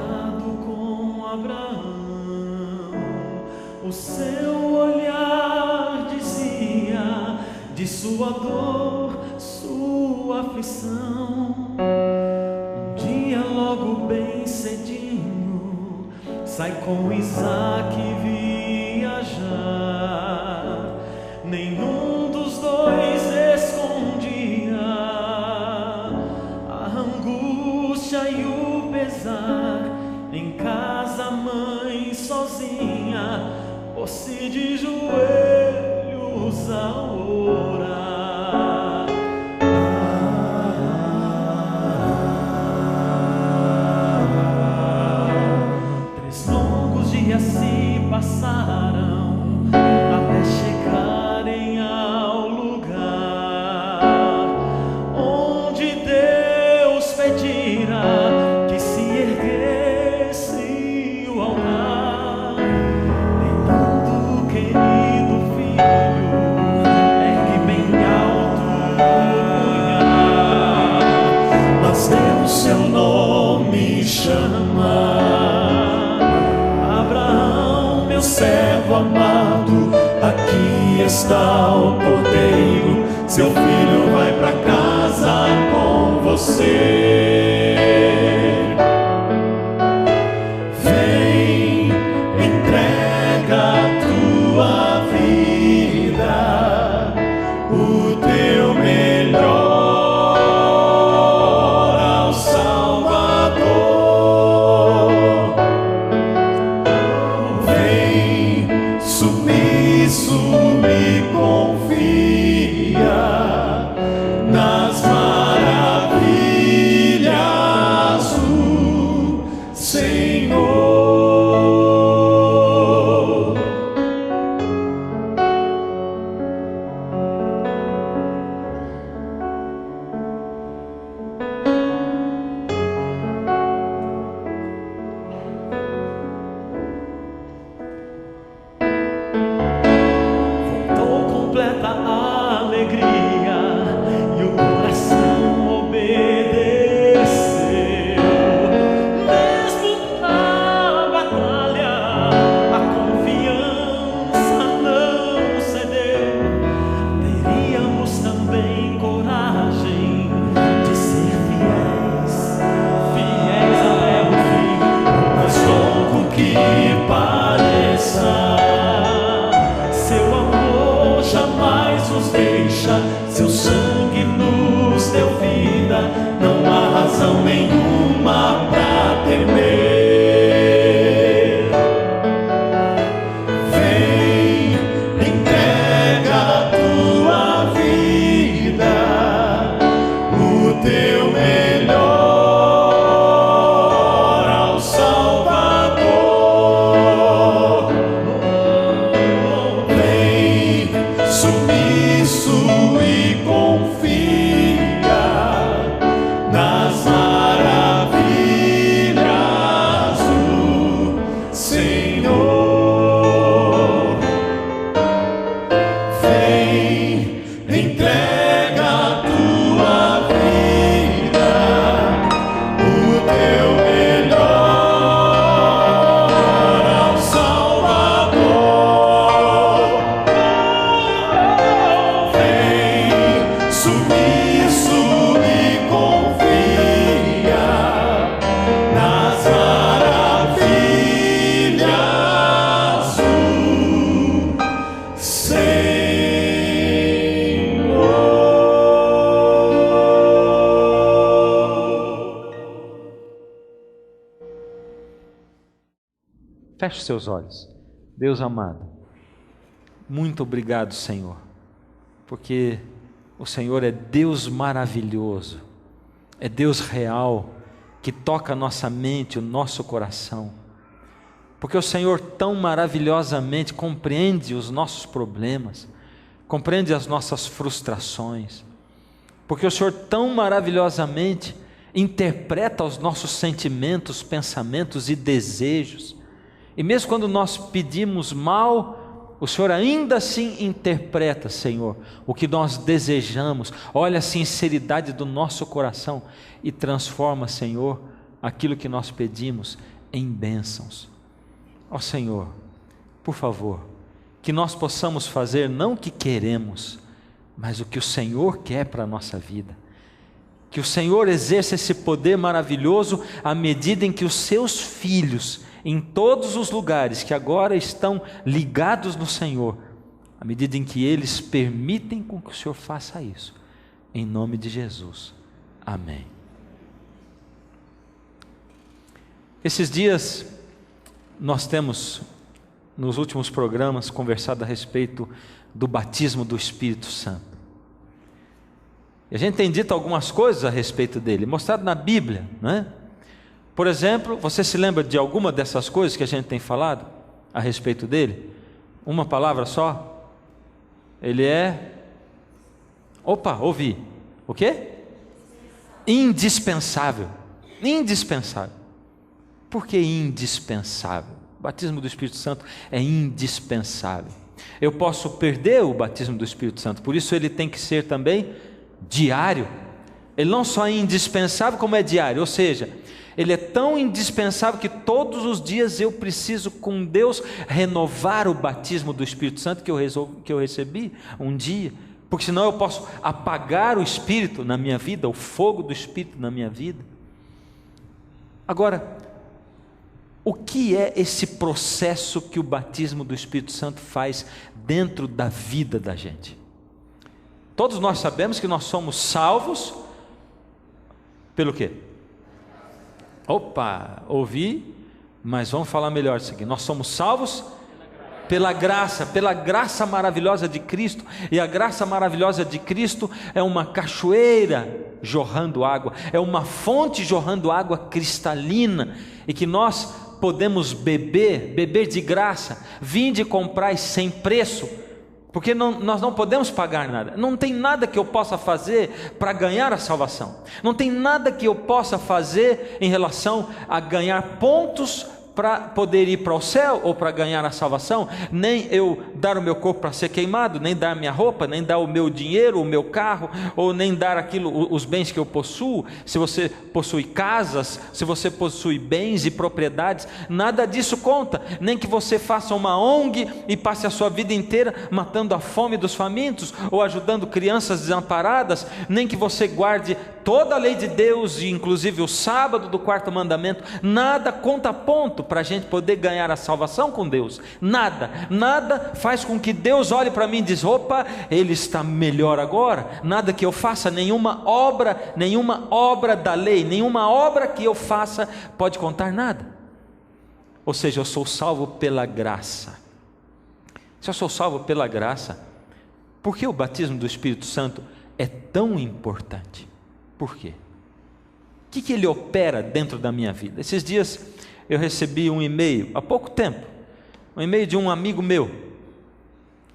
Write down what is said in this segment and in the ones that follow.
tratado com Abraão, o seu olhar dizia de sua dor, sua aflição. Um dia logo bem cedinho sai com Isaac viajar. Nenhum dos dois escondia a angústia e o pesar. Em casa a mãe sozinha pôs-se de joelhos a orar. Três longos dias se passaram até chegarem ao lugar onde Deus pedira que se erguesse o altar. Levando o querido filho, ergue bem alto o punhal, mas Deus seu nome chama. Abraão, meu servo amado, aqui está o cordeiro, seu filho vai para casa com você. Vem, entrega a tua vida, o teu melhor ao Salvador. Vem, submisso e confia nas maravilhas do Senhor. Voltou completa a alegria e o coração obedeceu. Mesmo na batalha, a confiança não cedeu. Teríamos também coragem de ser fiéis, fiéis até o fim. Por mais longo que pareça, seu amor jamais nos deixa, seu sangue nos deu vida, não há razão nenhuma pra temer. Vem, entrega a tua vida, o teu melhor ao Salvador. Vem, submisso e confia nas maravilhas do Senhor. Vem, entrega a tua vida, o teu melhor ao Salvador. Vem, submisso e confia nas maravilhas do Senhor. Feche seus olhos. Deus amado, muito obrigado, Senhor, porque o Senhor é Deus maravilhoso, é Deus real, que toca a nossa mente, o nosso coração, porque o Senhor tão maravilhosamente compreende os nossos problemas, compreende as nossas frustrações, porque o Senhor tão maravilhosamente interpreta os nossos sentimentos, pensamentos e desejos. E mesmo quando nós pedimos mal, o Senhor ainda assim interpreta, Senhor, o que nós desejamos. Olha a sinceridade do nosso coração e transforma, Senhor, aquilo que nós pedimos em bênçãos. Ó Senhor, por favor, que nós possamos fazer não o que queremos, mas o que o Senhor quer para a nossa vida. Que o Senhor exerça esse poder maravilhoso à medida em que os seus filhos, em todos os lugares que agora estão ligados no Senhor, à medida em que eles permitem com que o Senhor faça isso. Em nome de Jesus. Amém. Esses dias nós temos, nos últimos programas, conversado a respeito do batismo do Espírito Santo. E a gente tem dito algumas coisas a respeito dele, mostrado na Bíblia, não é? Por exemplo, você se lembra de alguma dessas coisas que a gente tem falado a respeito dele? Uma palavra só? Ele é... ouvi. O quê? Indispensável. Indispensável. Por que indispensável? O batismo do Espírito Santo é indispensável. Eu posso perder o batismo do Espírito Santo, por isso ele tem que ser também diário. Ele não só é indispensável, como é diário, ou seja, ele é tão indispensável que todos os dias eu preciso com Deus renovar o batismo do Espírito Santo que eu recebi um dia, porque senão eu posso apagar o Espírito na minha vida, o fogo do Espírito na minha vida. Agora, o que é esse processo que o batismo do Espírito Santo faz dentro da vida da gente? Todos nós sabemos que nós somos salvos pelo quê? Ouvi, mas vamos falar melhor isso aqui. Nós somos salvos pela graça maravilhosa de Cristo. E a graça maravilhosa de Cristo é uma cachoeira jorrando água, é uma fonte jorrando água cristalina, e que nós podemos beber de graça. Vinde e comprai sem preço, porque nós não podemos pagar nada. Não tem nada que eu possa fazer para ganhar a salvação. Não tem nada que eu possa fazer em relação a ganhar pontos para poder ir para o céu ou para ganhar a salvação. Nem eu dar o meu corpo para ser queimado, nem dar minha roupa, nem dar o meu dinheiro, o meu carro, ou nem dar os bens que eu possuo. Se você possui casas, se você possui bens e propriedades, nada disso conta. Nem que você faça uma ONG e passe a sua vida inteira matando a fome dos famintos, ou ajudando crianças desamparadas, nem que você guarde toda a lei de Deus, e inclusive o sábado do quarto mandamento. Nada conta ponto para a gente poder ganhar a salvação com Deus. Nada faz com que Deus olhe para mim e diz: opa, ele está melhor agora. Nada que eu faça, nenhuma obra da lei, nenhuma obra que eu faça pode contar nada. Ou seja, eu sou salvo pela graça. Se eu sou salvo pela graça, por que o batismo do Espírito Santo é tão importante? Por quê? O que ele opera dentro da minha vida? Esses dias eu recebi um e-mail, há pouco tempo, um e-mail de um amigo meu,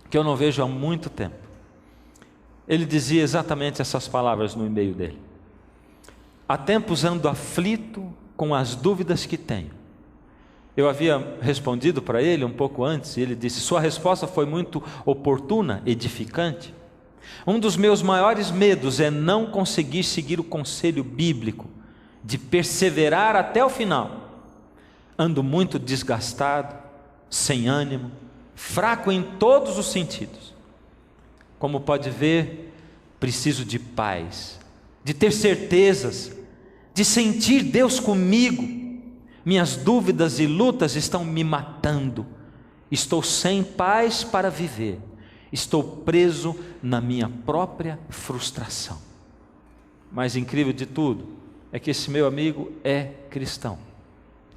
que eu não vejo há muito tempo. Ele dizia exatamente essas palavras no e-mail dele: há tempos ando aflito com as dúvidas que tenho. Eu havia respondido para ele um pouco antes, e ele disse: sua resposta foi muito oportuna, edificante. Um dos meus maiores medos é não conseguir seguir o conselho bíblico de perseverar até o final. Ando muito desgastado, sem ânimo, fraco em todos os sentidos. Como pode ver, preciso de paz, de ter certezas, de sentir Deus comigo. Minhas dúvidas e lutas estão me matando. Estou sem paz para viver. Estou preso na minha própria frustração. Mais incrível de tudo é que esse meu amigo é cristão.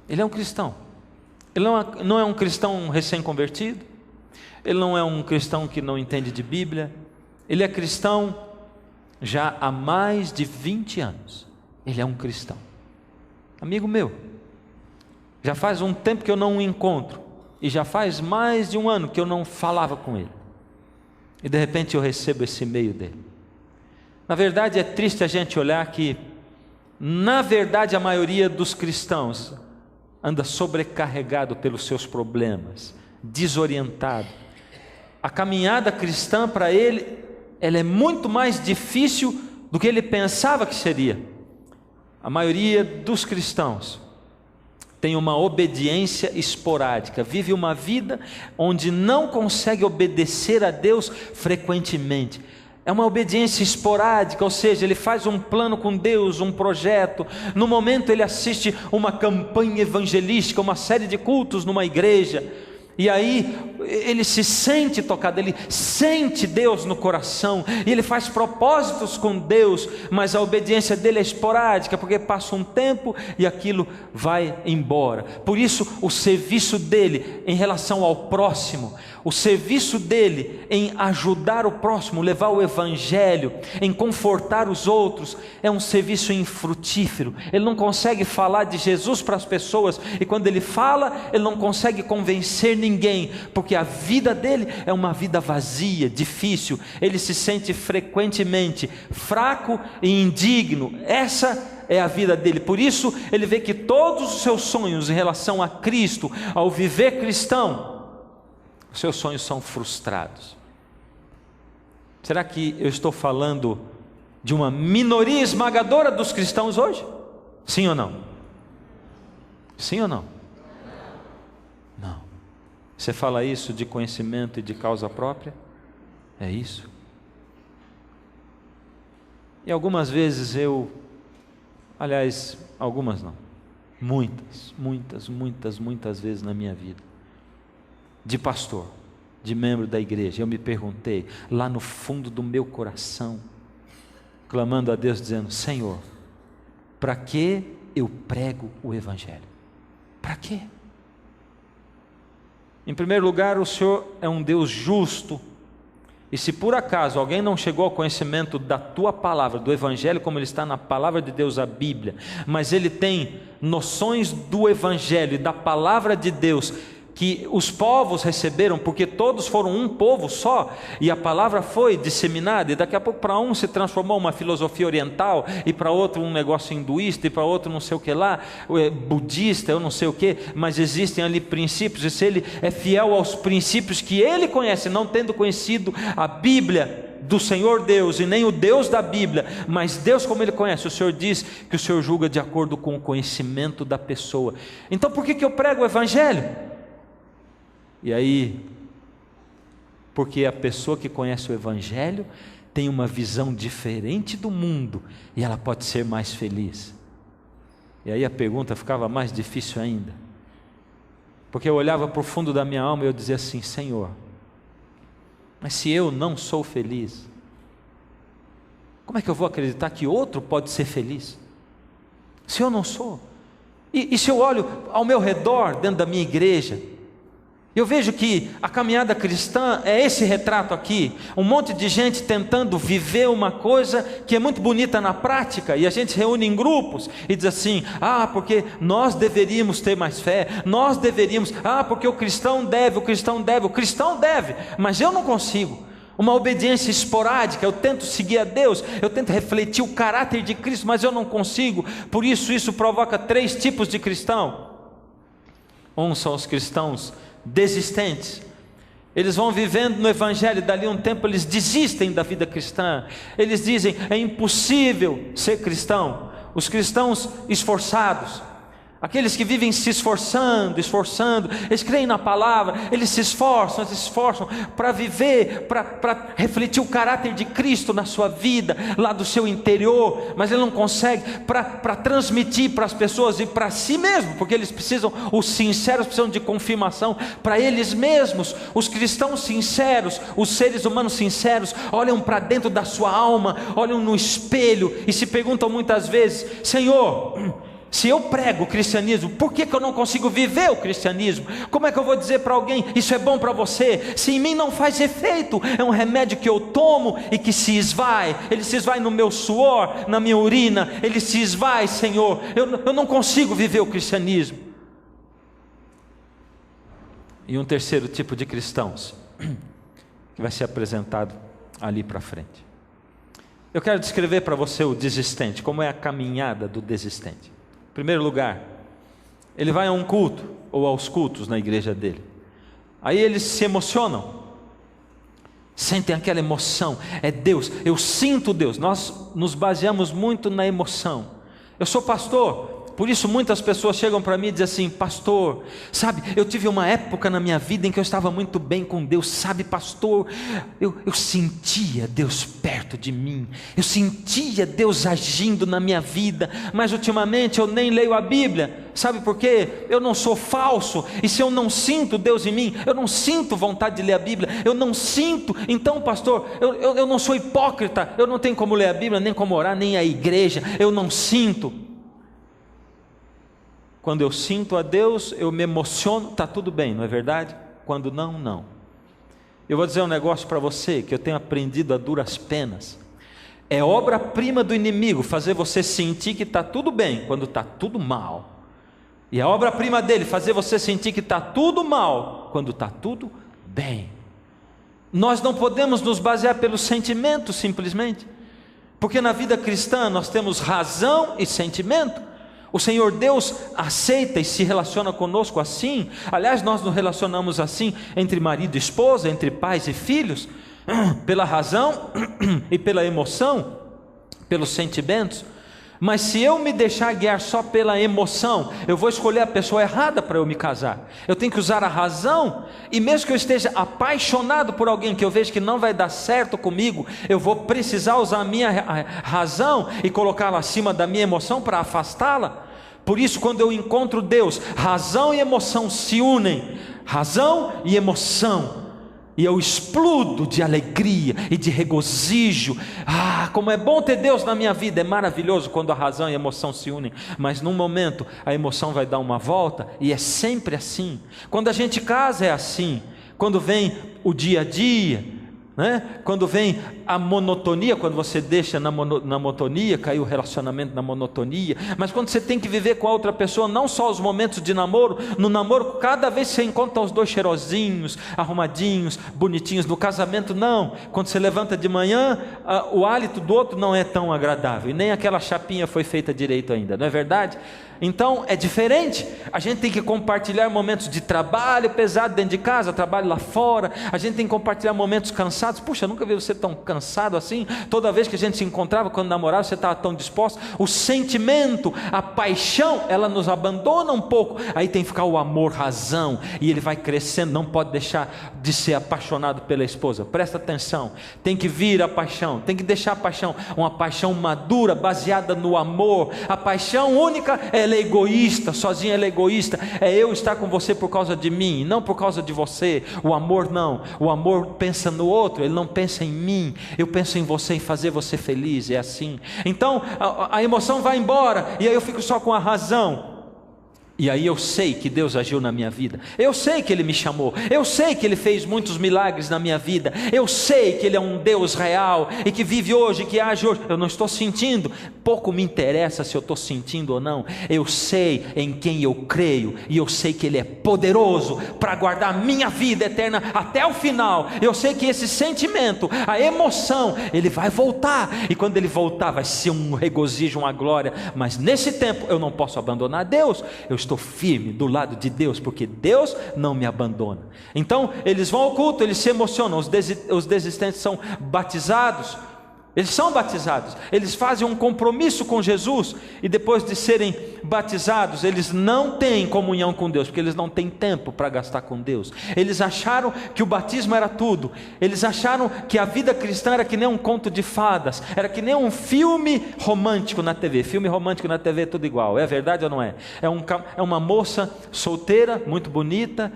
Ele é um cristão. Ele não é um cristão recém-convertido. Ele não é um cristão que não entende de Bíblia. Ele é cristão já há mais de 20 anos. Ele é um cristão. Amigo meu. Já faz um tempo que eu não o encontro. E já faz mais de um ano que eu não falava com ele. E de repente eu recebo esse e-mail dele. Na verdade é triste a gente olhar que, na verdade, a maioria dos cristãos anda sobrecarregado pelos seus problemas, desorientado. A caminhada cristã para ele, ela é muito mais difícil do que ele pensava que seria. A maioria dos cristãos tem uma obediência esporádica, vive uma vida onde não consegue obedecer a Deus frequentemente. É uma obediência esporádica, ou seja, ele faz um plano com Deus, um projeto. No momento ele assiste uma campanha evangelística, uma série de cultos numa igreja. E aí ele se sente tocado, ele sente Deus no coração, e ele faz propósitos com Deus, mas a obediência dele é esporádica, porque passa um tempo e aquilo vai embora. Por isso o serviço dele em relação ao próximo, o serviço dele em ajudar o próximo, levar o evangelho, em confortar os outros, é um serviço infrutífero. Ele não consegue falar de Jesus para as pessoas, e quando ele fala, ele não consegue convencer ninguém, porque a vida dele é uma vida vazia, difícil. Ele se sente frequentemente fraco e indigno. Essa é a vida dele. Por isso ele vê que todos os seus sonhos em relação a Cristo, ao viver cristão, os seus sonhos são frustrados. Será que eu estou falando de uma minoria esmagadora dos cristãos hoje? Sim ou não? Sim ou não? Não. Você fala isso de conhecimento e de causa própria? É isso. E algumas vezes algumas não, muitas vezes na minha vida, de pastor, de membro da igreja, eu me perguntei, lá no fundo do meu coração, clamando a Deus, dizendo: Senhor, para que eu prego o evangelho? Para quê? Em primeiro lugar, o Senhor é um Deus justo, e se por acaso alguém não chegou ao conhecimento da tua palavra, do evangelho como ele está na palavra de Deus, a Bíblia, mas ele tem noções do evangelho e da palavra de Deus que os povos receberam, porque todos foram um povo só, e a palavra foi disseminada, e daqui a pouco para um se transformou uma filosofia oriental, e para outro um negócio hinduísta, e para outro não sei o que lá, budista, eu não sei o que, mas existem ali princípios, e se ele é fiel aos princípios que ele conhece, não tendo conhecido a Bíblia do Senhor Deus, e nem o Deus da Bíblia, mas Deus como ele conhece, o Senhor diz que o Senhor julga de acordo com o conhecimento da pessoa. Então por que eu prego o evangelho? E aí, porque a pessoa que conhece o evangelho tem uma visão diferente do mundo, e ela pode ser mais feliz. E aí a pergunta ficava mais difícil ainda, porque eu olhava para o fundo da minha alma e eu dizia assim: Senhor, mas se eu não sou feliz, como é que eu vou acreditar que outro pode ser feliz? Se eu não sou, e se eu olho ao meu redor, dentro da minha igreja, eu vejo que a caminhada cristã é esse retrato aqui, um monte de gente tentando viver uma coisa que é muito bonita na prática, e a gente se reúne em grupos e diz assim: porque nós deveríamos ter mais fé, nós deveríamos, porque o cristão deve, mas eu não consigo. Uma obediência esporádica, eu tento seguir a Deus, eu tento refletir o caráter de Cristo, mas eu não consigo. Por isso provoca 3 tipos de cristão. São os cristãos desistentes. Eles vão vivendo no evangelho, dali um tempo eles desistem da vida cristã. Eles dizem: é impossível ser cristão. Os cristãos esforçados, aqueles que vivem se esforçando, eles creem na palavra, eles se esforçam para viver, para refletir o caráter de Cristo na sua vida, lá do seu interior, mas ele não consegue, para transmitir para as pessoas e para si mesmo, porque eles precisam, os sinceros precisam de confirmação para eles mesmos. Os cristãos sinceros, os seres humanos sinceros, olham para dentro da sua alma, olham no espelho e se perguntam muitas vezes: Senhor, se eu prego o cristianismo, por que eu não consigo viver o cristianismo? Como é que eu vou dizer para alguém: isso é bom para você, se em mim não faz efeito? É um remédio que eu tomo e que se esvai, ele se esvai no meu suor, na minha urina, ele se esvai, Senhor, eu não consigo viver o cristianismo. E um terceiro tipo de cristãos, que vai ser apresentado ali para frente. Eu quero descrever para você o desistente, como é a caminhada do desistente. Em primeiro lugar, ele vai a um culto, ou aos cultos na igreja dele. Aí eles se emocionam, sentem aquela emoção, é Deus, eu sinto Deus. Nós nos baseamos muito na emoção. Eu sou pastor, Por isso muitas pessoas chegam para mim e dizem assim: pastor, sabe, eu tive uma época na minha vida em que eu estava muito bem com Deus, sabe pastor, eu sentia Deus perto de mim, eu sentia Deus agindo na minha vida, mas ultimamente eu nem leio a Bíblia. Sabe por quê? Eu não sou falso, e se eu não sinto Deus em mim, eu não sinto vontade de ler a Bíblia, eu não sinto. Então pastor, eu não sou hipócrita, eu não tenho como ler a Bíblia, nem como orar, nem a igreja, eu não sinto. Quando eu sinto a Deus, eu me emociono, está tudo bem, não é verdade? Quando não, não. Eu vou dizer um negócio para você, que eu tenho aprendido a duras penas. É obra-prima do inimigo fazer você sentir que está tudo bem, quando está tudo mal. E a obra-prima dele fazer você sentir que está tudo mal, quando está tudo bem. Nós não podemos nos basear pelos sentimentos simplesmente, porque na vida cristã nós temos razão e sentimento. O Senhor Deus aceita e se relaciona conosco assim. Aliás, nós nos relacionamos assim entre marido e esposa, entre pais e filhos, pela razão e pela emoção, pelos sentimentos. Mas se eu me deixar guiar só pela emoção, eu vou escolher a pessoa errada para eu me casar. Eu tenho que usar a razão, e mesmo que eu esteja apaixonado por alguém que eu vejo que não vai dar certo comigo, eu vou precisar usar a minha razão e colocá-la acima da minha emoção para afastá-la. Por isso, quando eu encontro Deus, razão e emoção se unem, razão e emoção, e eu explodo de alegria e de regozijo. Como é bom ter Deus na minha vida. É maravilhoso quando a razão e a emoção se unem, mas num momento a emoção vai dar uma volta, e é sempre assim. Quando a gente casa é assim. Quando vem o dia a dia, né? Quando vem a monotonia, quando você deixa na monotonia, cai o relacionamento na monotonia. Mas quando você tem que viver com a outra pessoa, não só os momentos de namoro, no namoro cada vez você encontra os dois cheirosinhos, arrumadinhos, bonitinhos. No casamento não, quando você levanta de manhã, o hálito do outro não é tão agradável, e nem aquela chapinha foi feita direito ainda, não é verdade? Então é diferente. A gente tem que compartilhar momentos de trabalho pesado dentro de casa, trabalho lá fora. A gente tem que compartilhar momentos cansados. Puxa, eu nunca vi você tão cansado assim. Toda vez que a gente se encontrava, quando namorava, você estava tão disposto. O sentimento, a paixão, ela nos abandona um pouco. Aí tem que ficar o amor, razão, e ele vai crescendo. Não pode deixar de ser apaixonado pela esposa. Presta atenção, tem que vir a paixão, tem que deixar a paixão, uma paixão madura, baseada no amor. A paixão única, ela é egoísta, sozinha ela é egoísta. É eu estar com você por causa de mim, não por causa de você. O amor não, o amor pensa no outro, ele não pensa em mim. Eu penso em você, em fazer você feliz, é assim. Então a emoção vai embora, e aí eu fico só com a razão. E aí eu sei que Deus agiu na minha vida, eu sei que Ele me chamou, eu sei que Ele fez muitos milagres na minha vida, eu sei que Ele é um Deus real, e que vive hoje, que age hoje. Eu não estou sentindo, pouco me interessa se eu estou sentindo ou não. Eu sei em quem eu creio, e eu sei que Ele é poderoso para guardar a minha vida eterna até o final. Eu sei que esse sentimento, a emoção, ele vai voltar, e quando ele voltar vai ser um regozijo, uma glória. Mas nesse tempo eu não posso abandonar Deus. Eu estou firme do lado de Deus, porque Deus não me abandona. Então eles vão ao culto, eles se emocionam. Os desistentes são batizados, eles são batizados, eles fazem um compromisso com Jesus, e depois de serem batizados, eles não têm comunhão com Deus, porque eles não têm tempo para gastar com Deus. Eles acharam que o batismo era tudo, eles acharam que a vida cristã era que nem um conto de fadas, era que nem um filme romântico na TV. Filme romântico na TV é tudo igual, é verdade ou não é? É uma moça solteira, muito bonita,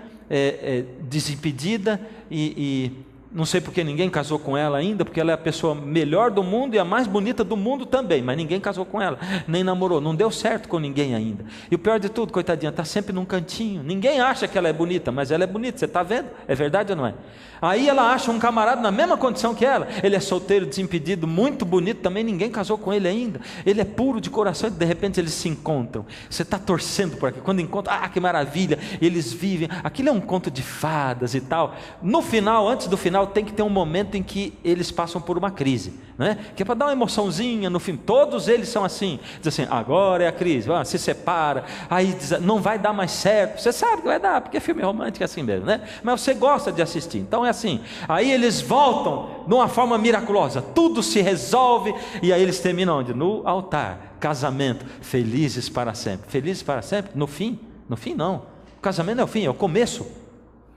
desimpedida, e não sei porque ninguém casou com ela ainda, porque ela é a pessoa melhor do mundo e a mais bonita do mundo também, mas ninguém casou com ela, nem namorou, não deu certo com ninguém ainda. E o pior de tudo, coitadinha, está sempre num cantinho. Ninguém acha que ela é bonita, mas ela é bonita, você está vendo? É verdade ou não é? Aí ela acha um camarada na mesma condição que ela, ele é solteiro, desimpedido, muito bonito também, ninguém casou com ele ainda, ele é puro de coração, e de repente eles se encontram. Você está torcendo por aqui, quando encontra, que maravilha, eles vivem, aquilo é um conto de fadas e tal. No final, antes do final, geral, tem que ter um momento em que eles passam por uma crise, né? Que é para dar uma emoçãozinha no fim. Todos eles são assim, diz assim, agora é a crise, se separa, aí diz, não vai dar mais certo. Você sabe que vai dar, porque filme romântico é assim mesmo, né? Mas você gosta de assistir, então é assim. Aí eles voltam de uma forma miraculosa, tudo se resolve, e aí eles terminam onde? No altar, casamento, felizes para sempre. Felizes para sempre? No fim? No fim não, o casamento não é o fim, é o começo.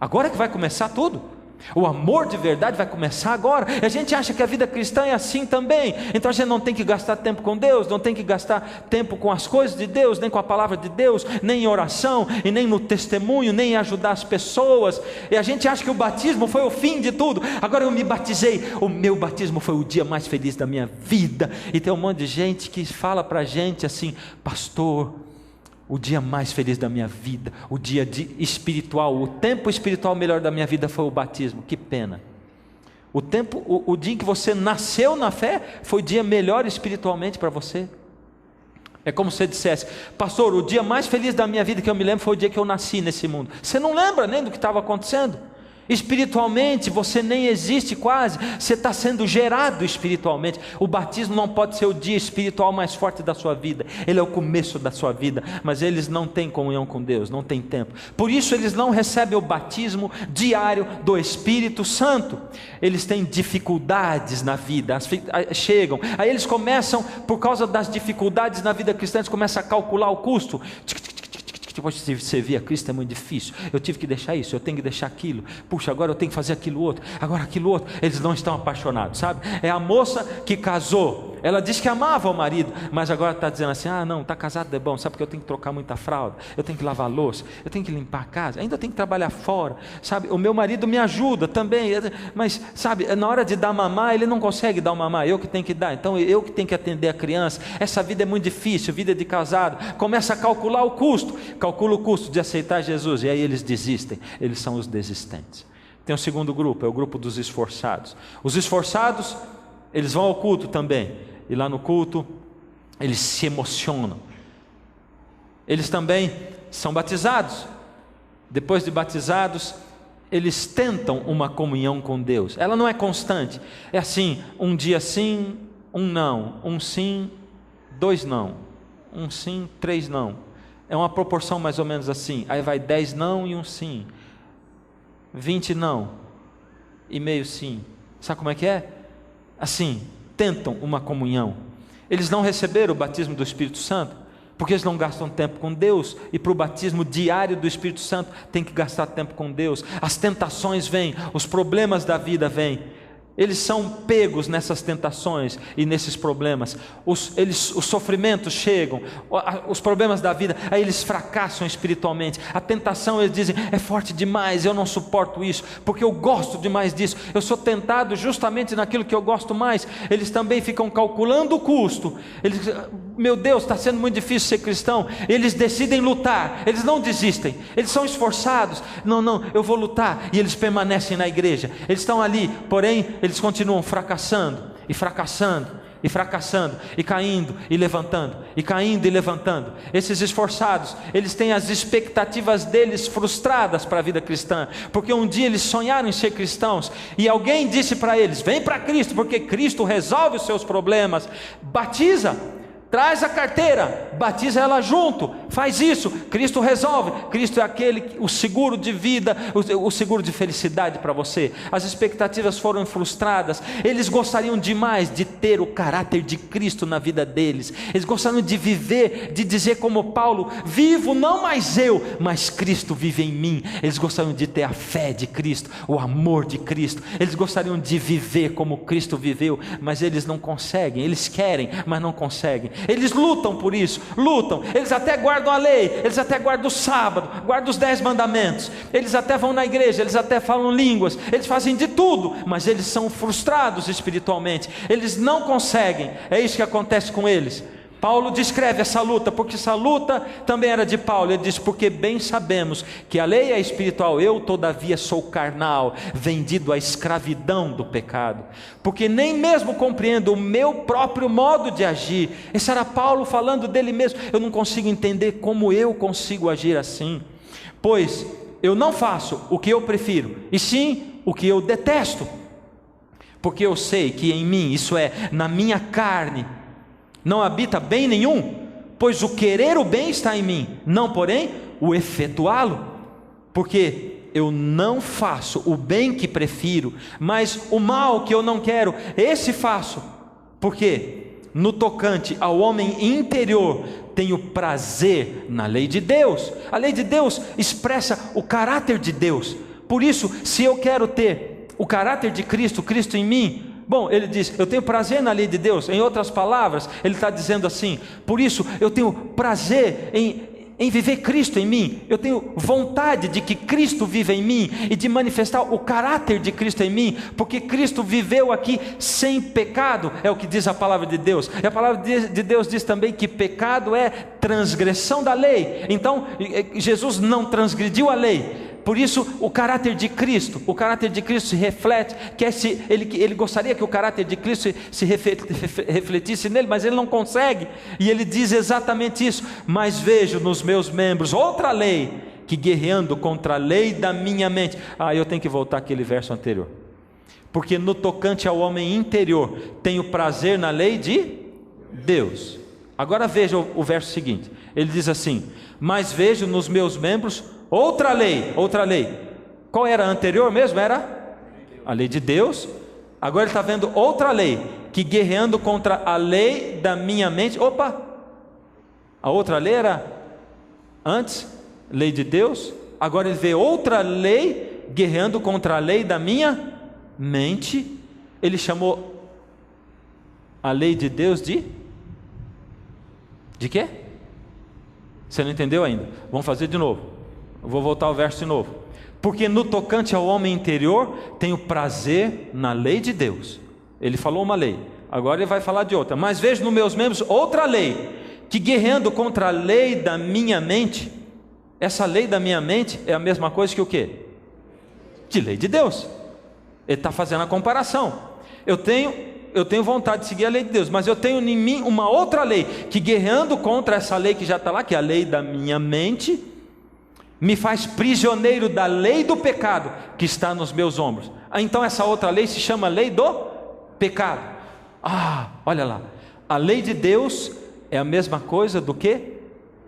Agora que vai começar tudo. O amor de verdade vai começar agora. E a gente acha que a vida cristã é assim também. Então a gente não tem que gastar tempo com Deus, não tem que gastar tempo com as coisas de Deus, nem com a palavra de Deus, nem em oração, e nem no testemunho, nem em ajudar as pessoas. E a gente acha que o batismo foi o fim de tudo. Agora eu me batizei, o meu batismo foi o dia mais feliz da minha vida. E tem um monte de gente que fala pra gente assim, pastor, o dia mais feliz da minha vida, o dia espiritual, o tempo espiritual melhor da minha vida foi o batismo. Que pena. O dia em que você nasceu na fé foi o dia melhor espiritualmente para você. É como se você dissesse, pastor, o dia mais feliz da minha vida que eu me lembro foi o dia que eu nasci nesse mundo. Você não lembra nem do que estava acontecendo. Espiritualmente você nem existe quase, você está sendo gerado espiritualmente. O batismo não pode ser o dia espiritual mais forte da sua vida, ele é o começo da sua vida, mas eles não têm comunhão com Deus, não têm tempo, por isso eles não recebem o batismo diário do Espírito Santo. Eles têm dificuldades na vida, chegam, aí eles começam, por causa das dificuldades na vida cristã, eles começam a calcular o custo. Depois de servir a Cristo é muito difícil, eu tive que deixar isso, eu tenho que deixar aquilo, puxa, agora eu tenho que fazer aquilo outro, agora aquilo outro. Eles não estão apaixonados, sabe? É a moça que casou, ela disse que amava o marido, mas agora está dizendo assim, não, está casado é bom, sabe, porque eu tenho que trocar muita fralda, eu tenho que lavar louça, eu tenho que limpar a casa, ainda tenho que trabalhar fora, sabe, o meu marido me ajuda também, mas sabe, na hora de dar mamar, ele não consegue dar o mamar, eu que tenho que dar, então eu que tenho que atender a criança. Essa vida é muito difícil, vida de casado. Começa a calcular o custo, calcula o custo de aceitar Jesus, e aí eles desistem, eles são os desistentes. Tem um segundo grupo, é o grupo dos esforçados. Os esforçados, eles vão ao culto também, e lá no culto eles se emocionam, eles também são batizados. Depois de batizados, eles tentam uma comunhão com Deus. Ela não é constante, é assim, um dia sim, um não, um sim, dois não, um sim, três não. É uma proporção mais ou menos assim. Aí vai 10 não e um sim, 20 não e meio sim. Sabe como é que é? Assim, tentam uma comunhão. Eles não receberam o batismo do Espírito Santo, porque eles não gastam tempo com Deus, e para o batismo diário do Espírito Santo tem que gastar tempo com Deus. As tentações vêm, os problemas da vida vêm, eles são pegos nessas tentações e nesses problemas, os sofrimentos chegam, os problemas da vida, aí eles fracassam espiritualmente. A tentação, eles dizem, é forte demais, eu não suporto isso, porque eu gosto demais disso, eu sou tentado justamente naquilo que eu gosto mais. Eles também ficam calculando o custo, eles, meu Deus, está sendo muito difícil ser cristão. Eles decidem lutar, eles não desistem, eles são esforçados, não, eu vou lutar, e eles permanecem na igreja, eles estão ali, porém eles continuam fracassando, e fracassando, e fracassando, e caindo, e levantando, e caindo, e levantando. Esses esforçados, eles têm as expectativas deles frustradas para a vida cristã, porque um dia eles sonharam em ser cristãos, e alguém disse para eles, vem para Cristo, porque Cristo resolve os seus problemas. Batiza, traz a carteira, batiza ela junto, faz isso, Cristo resolve. Cristo é aquele, o seguro de vida, o seguro de felicidade para você. As expectativas foram frustradas, eles gostariam demais de ter o caráter de Cristo na vida deles, eles gostariam de viver, de dizer como Paulo, vivo não mais eu, mas Cristo vive em mim. Eles gostariam de ter a fé de Cristo, o amor de Cristo, eles gostariam de viver como Cristo viveu, mas eles não conseguem. Eles querem, mas não conseguem. Eles lutam por isso, lutam, eles até guardam a lei, eles até guardam o sábado, guardam os 10 mandamentos, eles até vão na igreja, eles até falam línguas, eles fazem de tudo, mas eles são frustrados espiritualmente, eles não conseguem. É isso que acontece com eles. Paulo descreve essa luta, porque essa luta também era de Paulo. Ele diz, porque bem sabemos que a lei é espiritual, eu todavia sou carnal, vendido à escravidão do pecado, porque nem mesmo compreendo o meu próprio modo de agir. Esse era Paulo falando dele mesmo. Eu não consigo entender como eu consigo agir assim, pois eu não faço o que eu prefiro, e sim o que eu detesto, porque eu sei que em mim, isso é, na minha carne, não habita bem nenhum, pois o querer o bem está em mim, não porém o efetuá-lo, porque eu não faço o bem que prefiro, mas o mal que eu não quero, esse faço. Porque no tocante ao homem interior, tenho prazer na lei de Deus. A lei de Deus expressa o caráter de Deus. Por isso, se eu quero ter o caráter de Cristo, Cristo em mim, bom, ele diz, eu tenho prazer na lei de Deus. Em outras palavras, ele está dizendo assim, por isso eu tenho prazer em viver Cristo em mim, eu tenho vontade de que Cristo viva em mim, e de manifestar o caráter de Cristo em mim, porque Cristo viveu aqui sem pecado, é o que diz a palavra de Deus, e a palavra de Deus diz também que pecado é transgressão da lei, então Jesus não transgrediu a lei, por isso o caráter de Cristo se reflete, ele gostaria que o caráter de Cristo se refletisse nele, mas ele não consegue, e ele diz exatamente isso, mas vejo nos meus membros outra lei, que guerreando contra a lei da minha mente, eu tenho que voltar àquele verso anterior, porque no tocante ao homem interior, tenho prazer na lei de Deus. Agora veja o verso seguinte, ele diz assim, mas vejo nos meus membros outra lei, qual era a anterior mesmo? Era a lei de Deus, agora ele está vendo outra lei, que guerreando contra a lei da minha mente, a outra lei era antes, lei de Deus, agora ele vê outra lei, guerreando contra a lei da minha mente, ele chamou a lei de Deus de quê? Você não entendeu ainda? Vamos fazer de novo. Eu vou voltar ao verso de novo. Porque no tocante ao homem interior, tenho prazer na lei de Deus. Ele falou uma lei, agora ele vai falar de outra. Mas vejo nos meus membros outra lei, que guerreando contra a lei da minha mente, essa lei da minha mente é a mesma coisa que o quê? De lei de Deus. Ele está fazendo a comparação. Eu tenho vontade de seguir a lei de Deus, mas eu tenho em mim uma outra lei, que guerreando contra essa lei que já está lá, que é a lei da minha mente, me faz prisioneiro da lei do pecado, que está nos meus ombros. Então essa outra lei se chama lei do pecado. Olha lá, a lei de Deus é a mesma coisa do que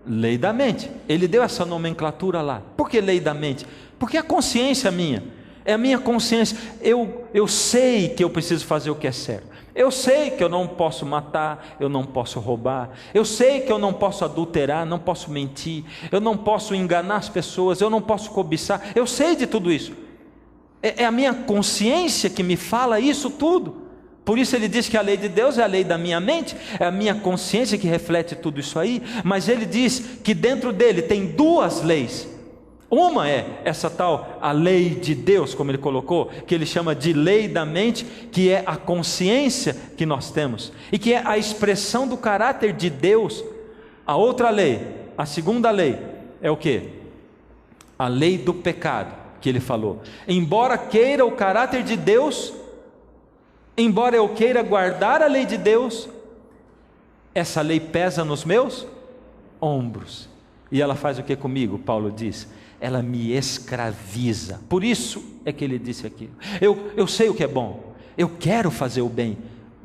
lei da mente. Ele deu essa nomenclatura lá. Por que lei da mente? Porque a consciência minha, é a minha consciência, eu sei que eu preciso fazer o que é certo, eu sei que eu não posso matar, eu não posso roubar, eu sei que eu não posso adulterar, não posso mentir, eu não posso enganar as pessoas, eu não posso cobiçar, eu sei de tudo isso, é a minha consciência que me fala isso tudo. Por isso ele diz que a lei de Deus é a lei da minha mente, é a minha consciência que reflete tudo isso aí, mas ele diz que dentro dele tem duas leis. Uma é essa tal, a lei de Deus, como ele colocou, que ele chama de lei da mente, que é a consciência que nós temos, e que é a expressão do caráter de Deus. A outra lei, a segunda lei, é o que? A lei do pecado, que ele falou. Embora queira o caráter de Deus, embora eu queira guardar a lei de Deus, essa lei pesa nos meus ombros. E ela faz o que comigo? Paulo diz, ela me escraviza. Por isso é que ele disse aquilo. Eu sei o que é bom, eu quero fazer o bem,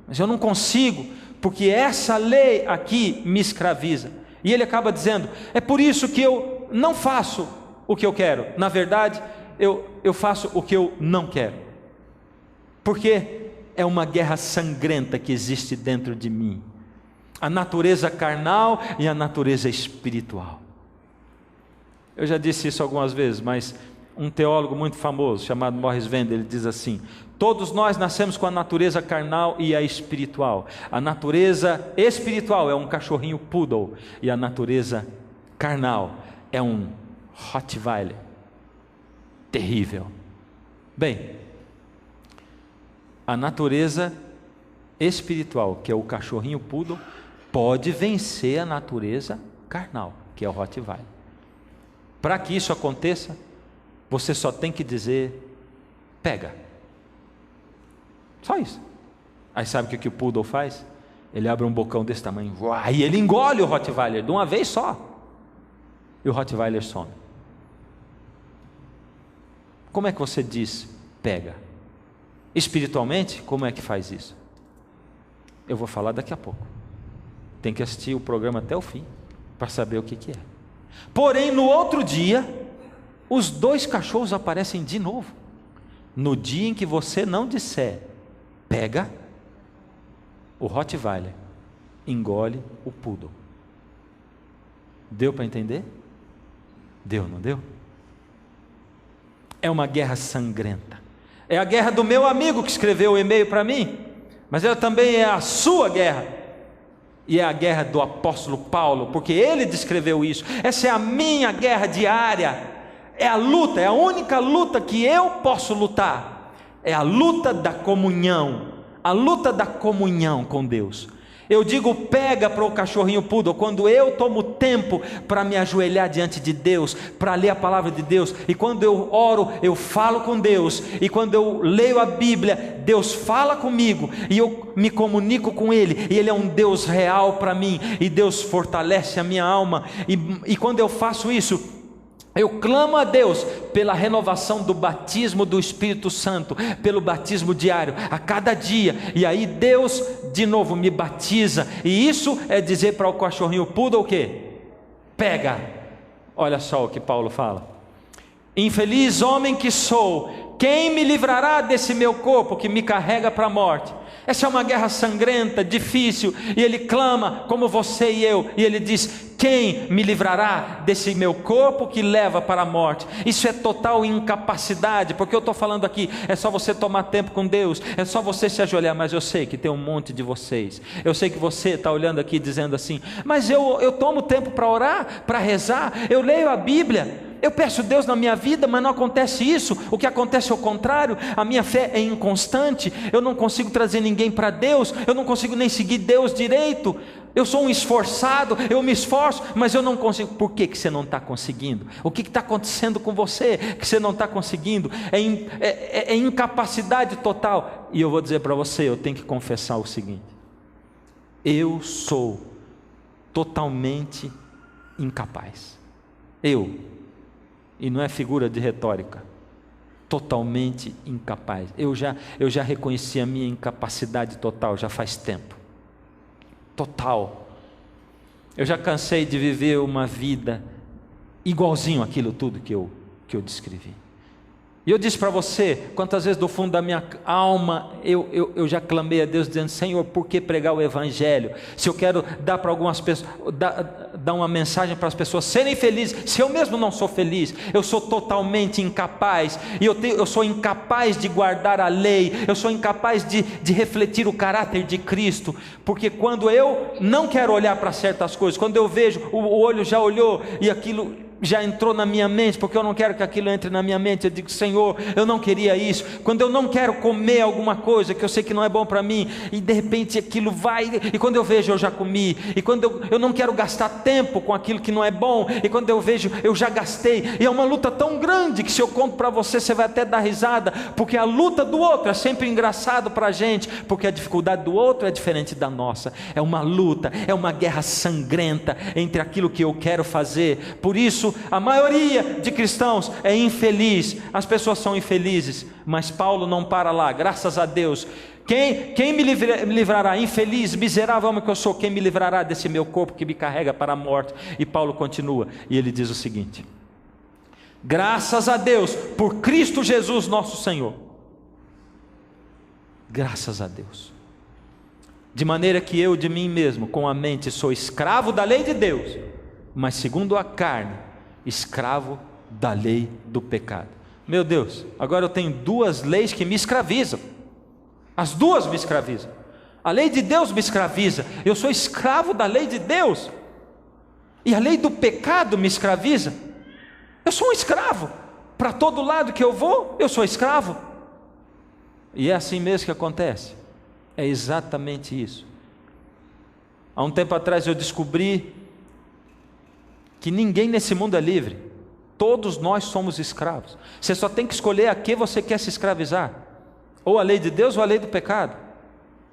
mas eu não consigo, porque essa lei aqui me escraviza. E ele acaba dizendo, é por isso que eu não faço o que eu quero. Na verdade, eu faço o que eu não quero, porque é uma guerra sangrenta que existe dentro de mim, a natureza carnal e a natureza espiritual. Eu já disse isso algumas vezes, mas um teólogo muito famoso, chamado Morris Vender, ele diz assim, todos nós nascemos com a natureza carnal e a espiritual. A natureza espiritual é um cachorrinho poodle, e a natureza carnal é um Rottweiler terrível. Bem, a natureza espiritual, que é o cachorrinho poodle, pode vencer a natureza carnal, que é o Rottweiler. Para que isso aconteça, você só tem que dizer, pega. Só isso. Aí sabe o que o poodle faz? Ele abre um bocão desse tamanho, e ele engole o Rottweiler de uma vez só, e o Rottweiler some. Como é que você diz, pega. Espiritualmente, como é que faz isso? Eu vou falar daqui a pouco. Tem que assistir o programa até o fim para saber o que é. Porém, no outro dia, os 2 cachorros aparecem de novo. No dia em que você não disser, pega, o Rottweiler engole o Poodle. Deu para entender? Deu, não deu? É uma guerra sangrenta. É a guerra do meu amigo que escreveu o e-mail para mim, mas ela também é a sua guerra. E é a guerra do apóstolo Paulo, porque ele descreveu isso. Essa é a minha guerra diária. É a luta, é a única luta que eu posso lutar. É a luta da comunhão. A luta da comunhão com Deus. Eu digo pega para o cachorrinho poodle quando eu tomo tempo para me ajoelhar diante de Deus, para ler a palavra de Deus, e quando eu oro, eu falo com Deus, e quando eu leio a Bíblia, Deus fala comigo, e eu me comunico com Ele, e Ele é um Deus real para mim, e Deus fortalece a minha alma, e quando eu faço isso, eu clamo a Deus pela renovação do batismo do Espírito Santo, pelo batismo diário, a cada dia, e aí Deus de novo me batiza, e isso é dizer para o cachorrinho poodle o quê? Pega. Olha só o que Paulo fala: infeliz homem que sou, quem me livrará desse meu corpo que me carrega para a morte? Essa é uma guerra sangrenta, difícil, e ele clama como você e eu, e ele diz: quem me livrará desse meu corpo que leva para a morte? Isso é total incapacidade, porque eu estou falando aqui, é só você tomar tempo com Deus, é só você se ajoelhar, mas eu sei que tem um monte de vocês, eu sei que você está olhando aqui dizendo assim, mas eu tomo tempo para orar, para rezar, eu leio a Bíblia, eu peço Deus na minha vida, mas não acontece isso. O que acontece é o contrário. A minha fé é inconstante. Eu não consigo trazer ninguém para Deus. Eu não consigo nem seguir Deus direito. Eu sou um esforçado, eu me esforço, mas eu não consigo. Por que você não está conseguindo? O que está acontecendo com você que você não está conseguindo? É incapacidade total. E eu vou dizer para você, eu tenho que confessar o seguinte: eu sou totalmente incapaz. E não é figura de retórica, totalmente incapaz. Eu já reconheci a minha incapacidade total, já faz tempo, total. Eu já cansei de viver uma vida igualzinho àquilo tudo que eu descrevi. E eu disse para você, quantas vezes do fundo da minha alma eu já clamei a Deus dizendo: Senhor, por que pregar o Evangelho? Se eu quero dar para algumas pessoas, dar uma mensagem para as pessoas serem felizes, se eu mesmo não sou feliz, eu sou totalmente incapaz, e eu sou incapaz de guardar a lei, eu sou incapaz de refletir o caráter de Cristo, porque quando eu não quero olhar para certas coisas, quando eu vejo, o olho já olhou e aquilo já entrou na minha mente, porque eu não quero que aquilo entre na minha mente, eu digo: Senhor, eu não queria isso. Quando eu não quero comer alguma coisa que eu sei que não é bom para mim, e de repente aquilo vai, e quando eu vejo eu já comi, e quando eu não quero gastar tempo com aquilo que não é bom, e quando eu vejo eu já gastei, e é uma luta tão grande que se eu conto para você, você vai até dar risada, porque a luta do outro é sempre engraçado para a gente, porque a dificuldade do outro é diferente da nossa. É uma luta, é uma guerra sangrenta entre aquilo que eu quero fazer. Por isso a maioria de cristãos é infeliz, as pessoas são infelizes, mas Paulo não para lá, graças a Deus. Quem me livrará? Infeliz, miserável homem que eu sou, quem me livrará desse meu corpo que me carrega para a morte? E Paulo continua, e ele diz o seguinte: graças a Deus por Cristo Jesus nosso Senhor. Graças a Deus. De maneira que eu de mim mesmo, com a mente, sou escravo da lei de Deus, mas segundo a carne, escravo da lei do pecado. Meu Deus, agora eu tenho duas leis que me escravizam. As duas me escravizam. A lei de Deus me escraviza. Eu sou escravo da lei de Deus. E a lei do pecado me escraviza. Eu sou um escravo. Para todo lado que eu vou, eu sou escravo. E é assim mesmo que acontece. É exatamente isso. Há um tempo atrás eu descobri que ninguém nesse mundo é livre. Todos nós somos escravos. Você só tem que escolher a que você quer se escravizar: ou a lei de Deus ou a lei do pecado,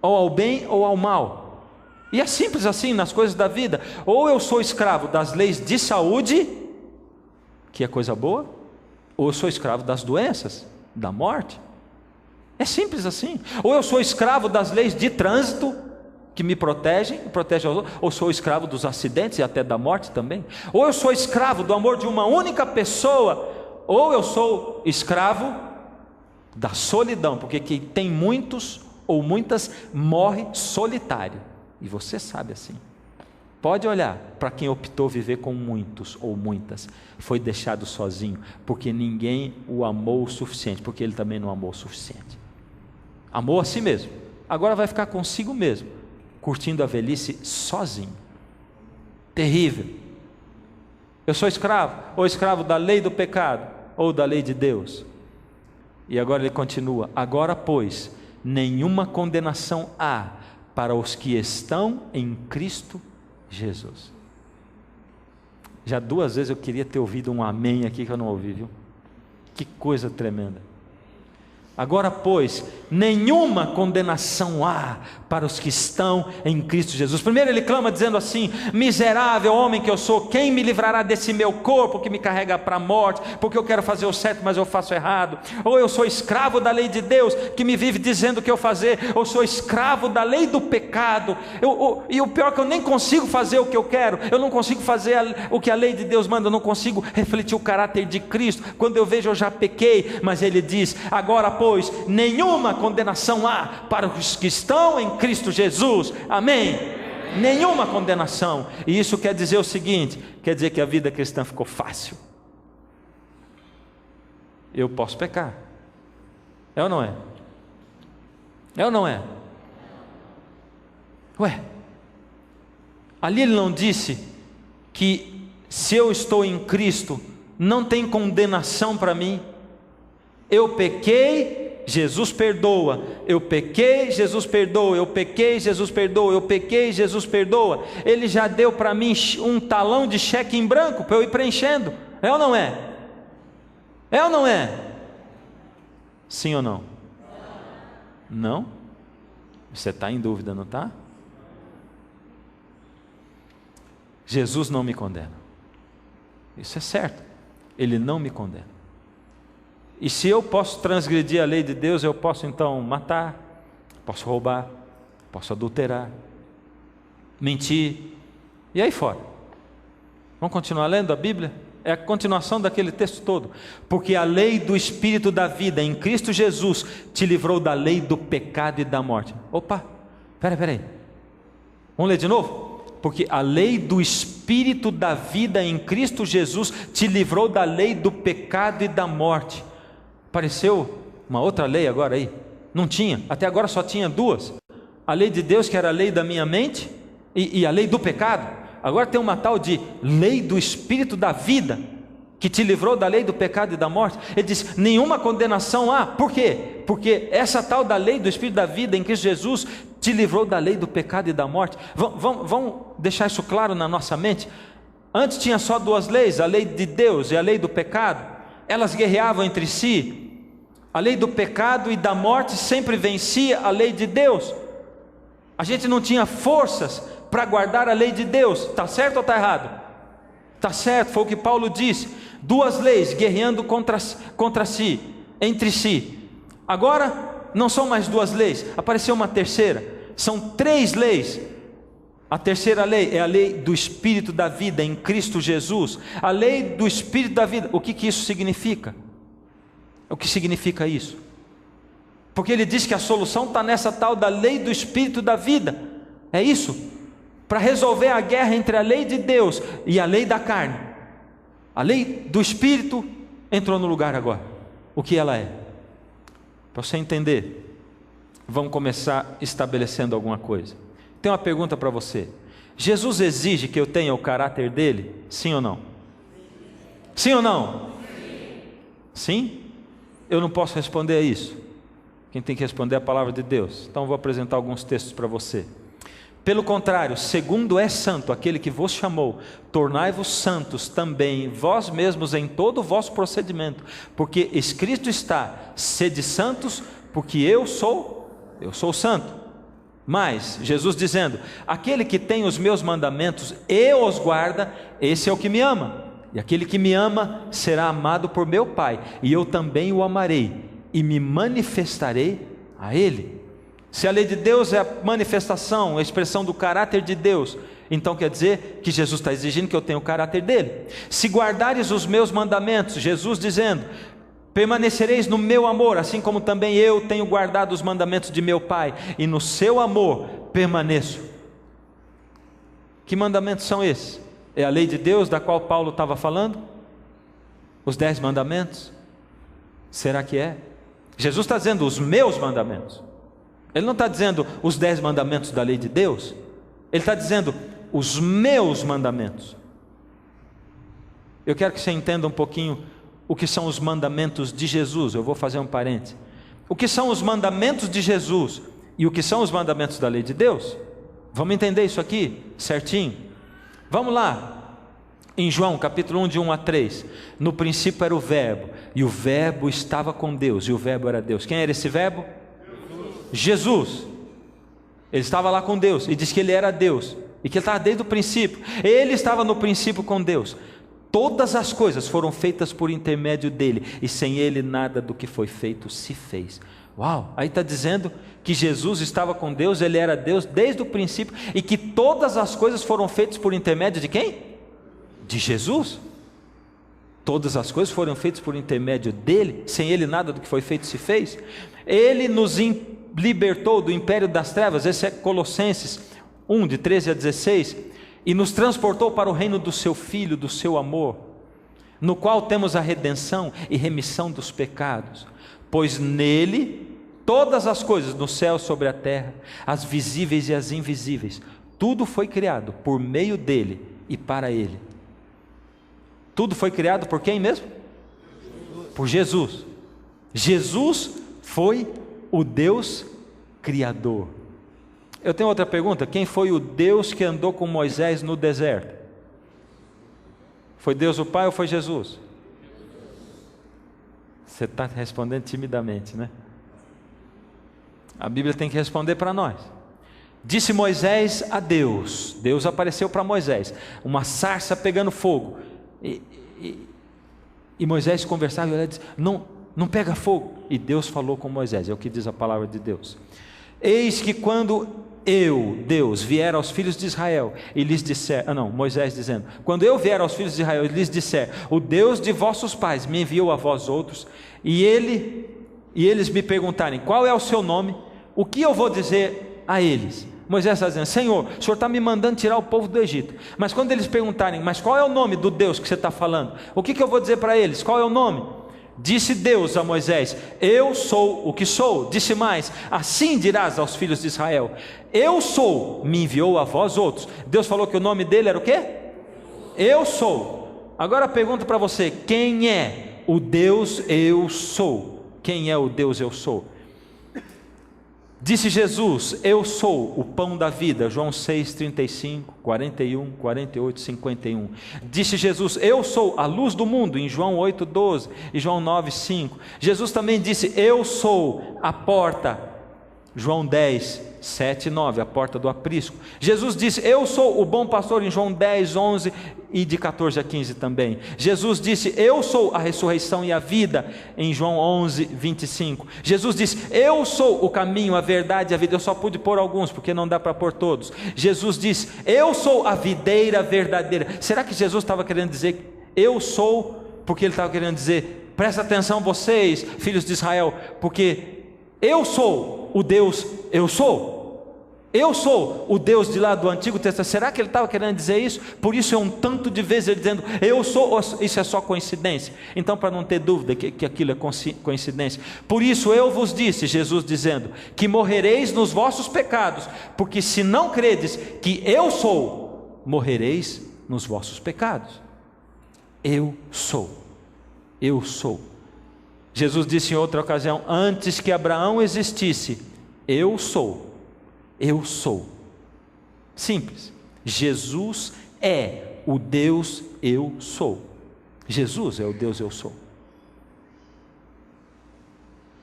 ou ao bem ou ao mal. E é simples assim nas coisas da vida. Ou eu sou escravo das leis de saúde, que é coisa boa, ou eu sou escravo das doenças, da morte. É simples assim. Ou eu sou escravo das leis de trânsito, que me protegem, ou sou escravo dos acidentes e até da morte também. Ou eu sou escravo do amor de uma única pessoa, ou eu sou escravo da solidão, porque quem tem muitos ou muitas morre solitário, e você sabe assim. Pode olhar para quem optou viver com muitos ou muitas, foi deixado sozinho, porque ninguém o amou o suficiente, porque ele também não amou o suficiente. Amou a si mesmo, agora vai ficar consigo mesmo, curtindo a velhice sozinho. Terrível. Eu sou escravo, ou escravo da lei do pecado, ou da lei de Deus. E agora ele continua: agora, pois, nenhuma condenação há para os que estão em Cristo Jesus. Já 2 vezes eu queria ter ouvido um amém aqui que eu não ouvi, viu? Que coisa tremenda. Agora, pois, nenhuma condenação há para os que estão em Cristo Jesus. Primeiro ele clama dizendo assim: miserável homem que eu sou, quem me livrará desse meu corpo que me carrega para a morte, porque eu quero fazer o certo, mas eu faço errado. Ou eu sou escravo da lei de Deus, que me vive dizendo o que eu fazer, ou sou escravo da lei do pecado, e o pior é que eu nem consigo fazer o que eu quero, eu não consigo fazer o que a lei de Deus manda, eu não consigo refletir o caráter de Cristo. Quando eu vejo, eu já pequei. Mas ele diz: agora, pois, nenhuma condenação há para os que estão em Cristo Jesus. Amém? Nenhuma condenação. E isso quer dizer o seguinte: quer dizer que a vida cristã ficou fácil. Eu posso pecar. É ou não é? É ou não é? Ué, ali ele não disse que se eu estou em Cristo não tem condenação para mim? Eu pequei, Jesus perdoa. Eu pequei, Jesus perdoa. Eu pequei, Jesus perdoa. Eu pequei, Jesus perdoa. Ele já deu para mim um talão de cheque em branco para eu ir preenchendo. É ou não é? É ou não é? Sim ou não? Não? Você está em dúvida, não está? Jesus não me condena. Isso é certo. Ele não me condena. E se eu posso transgredir a lei de Deus, eu posso então matar, posso roubar, posso adulterar, mentir, e aí fora. Vamos continuar lendo a Bíblia? É a continuação daquele texto todo. Porque a lei do Espírito da vida em Cristo Jesus te livrou da lei do pecado e da morte. Opa, peraí. Vamos ler de novo? Porque a lei do Espírito da vida em Cristo Jesus te livrou da lei do pecado e da morte. Apareceu uma outra lei agora aí? Não tinha, até agora só tinha 2. A lei de Deus, que era a lei da minha mente, e a lei do pecado. Agora tem uma tal de lei do Espírito da vida, que te livrou da lei do pecado e da morte. Ele diz: nenhuma condenação há. Por quê? Porque essa tal da lei do Espírito da vida em Cristo Jesus te livrou da lei do pecado e da morte. Vamos deixar isso claro na nossa mente. Antes tinha só 2 leis, a lei de Deus e a lei do pecado. Elas guerreavam entre si. A lei do pecado e da morte sempre vencia a lei de Deus. A gente não tinha forças para guardar a lei de Deus. Está certo ou está errado? Está certo, foi o que Paulo disse. 2 leis guerreando contra si, entre si. Agora não são mais 2 leis, apareceu uma terceira. São 3 leis. A terceira lei é a lei do Espírito da vida em Cristo Jesus. A lei do Espírito da vida. O que isso significa? O que significa isso? Porque ele diz que a solução está nessa tal da lei do Espírito da vida. É isso? Para resolver a guerra entre a lei de Deus e a lei da carne. A lei do Espírito entrou no lugar agora. O que ela é? Para você entender, vamos começar estabelecendo alguma coisa. Tem uma pergunta para você. Jesus exige que eu tenha o caráter dele? Sim ou não? Sim ou não? Sim? Eu não posso responder a isso. Quem tem que responder é a palavra de Deus. Então eu vou apresentar alguns textos para você. Pelo contrário, segundo é santo aquele que vos chamou, tornai-vos santos também vós mesmos em todo o vosso procedimento, porque escrito está: sede santos, porque eu sou santo. Mas Jesus dizendo: aquele que tem os meus mandamentos e os guarda, esse é o que me ama. E aquele que me ama será amado por meu Pai, e eu também o amarei e me manifestarei a ele. Se a lei de Deus é a manifestação, a expressão do caráter de Deus, então quer dizer que Jesus está exigindo que eu tenha o caráter dele. Se guardares os meus mandamentos, Jesus dizendo, permanecereis no meu amor, assim como também eu tenho guardado os mandamentos de meu Pai, e no seu amor permaneço. Que mandamentos são esses? É a lei de Deus da qual Paulo estava falando? Os 10 mandamentos? Será que é? Jesus está dizendo os meus mandamentos. Ele não está dizendo os 10 mandamentos da lei de Deus. Ele está dizendo os meus mandamentos. Eu quero que você entenda um pouquinho o que são os mandamentos de Jesus. Eu vou fazer um parênteses. O que são os mandamentos de Jesus e o que são os mandamentos da lei de Deus? Vamos entender isso aqui certinho? Vamos lá. Em João capítulo 1, de 1 a 3, no princípio era o verbo, e o verbo estava com Deus, e o verbo era Deus. Quem era esse verbo? Jesus. Ele estava lá com Deus, e disse que ele era Deus, e que ele estava desde o princípio. Ele estava no princípio com Deus. Todas as coisas foram feitas por intermédio dele, e sem ele nada do que foi feito se fez. Uau, aí está dizendo que Jesus estava com Deus, ele era Deus desde o princípio, e que todas as coisas foram feitas por intermédio de quem? De Jesus. Todas as coisas foram feitas por intermédio dele, sem ele nada do que foi feito se fez. Ele nos libertou do império das trevas, esse é Colossenses 1, de 13 a 16, e nos transportou para o reino do seu Filho, do seu amor, no qual temos a redenção e remissão dos pecados, pois nele todas as coisas no céu e sobre a terra, as visíveis e as invisíveis, tudo foi criado por meio dele e para ele. Tudo foi criado por quem mesmo? Por Jesus. Jesus foi o Deus Criador. Eu tenho outra pergunta: quem foi o Deus que andou com Moisés no deserto? Foi Deus o Pai ou foi Jesus? Você está respondendo timidamente, né? A Bíblia tem que responder para nós. Disse Moisés a Deus, Deus apareceu para Moisés, uma sarça pegando fogo, e Moisés conversava e ele disse, não pega fogo, e Deus falou com Moisés, é o que diz a palavra de Deus. Eis que quando eu, Deus, vier aos filhos de Israel e lhes disser, Moisés dizendo, quando eu vier aos filhos de Israel e lhes disser, o Deus de vossos pais me enviou a vós outros, e eles me perguntarem, qual é o seu nome? O que eu vou dizer a eles? Moisés está dizendo, Senhor, o Senhor está me mandando tirar o povo do Egito, mas quando eles perguntarem, mas qual é o nome do Deus que você está falando? O que eu vou dizer para eles? Qual é o nome? Disse Deus a Moisés, eu sou o que sou. Disse mais, assim dirás aos filhos de Israel, eu sou, me enviou a vós outros. Deus falou que o nome dele era o quê? Eu sou. Agora pergunto para você, quem é o Deus eu sou? Quem é o Deus eu sou? Disse Jesus, eu sou o pão da vida, João 6, 35, 41, 48, 51. Disse Jesus, eu sou a luz do mundo, em João 8, 12 e João 9, 5. Jesus também disse, eu sou a porta, João 10, 7 e 9, a porta do aprisco. Jesus disse, eu sou o bom pastor, em João 10, 11 e de 14 a 15 também. Jesus disse, eu sou a ressurreição e a vida, em João 11, 25. Jesus disse, eu sou o caminho, a verdade e a vida. Eu só pude pôr alguns, porque não dá para pôr todos. Jesus disse, eu sou a videira verdadeira. Será que Jesus estava querendo dizer, eu sou, porque ele estava querendo dizer, presta atenção vocês, filhos de Israel, porque eu sou o Deus, eu sou. Eu sou o Deus de lá do Antigo Testamento. Será que ele estava querendo dizer isso? Por isso é um tanto de vezes ele dizendo, eu sou, isso é só coincidência? Então, para não ter dúvida que aquilo é coincidência, por isso eu vos disse, Jesus dizendo, que morrereis nos vossos pecados, porque se não credes que eu sou, morrereis nos vossos pecados. Eu sou. Eu sou. Jesus disse em outra ocasião, antes que Abraão existisse, eu sou. Eu sou. Simples. Jesus é o Deus eu sou. Jesus é o Deus eu sou.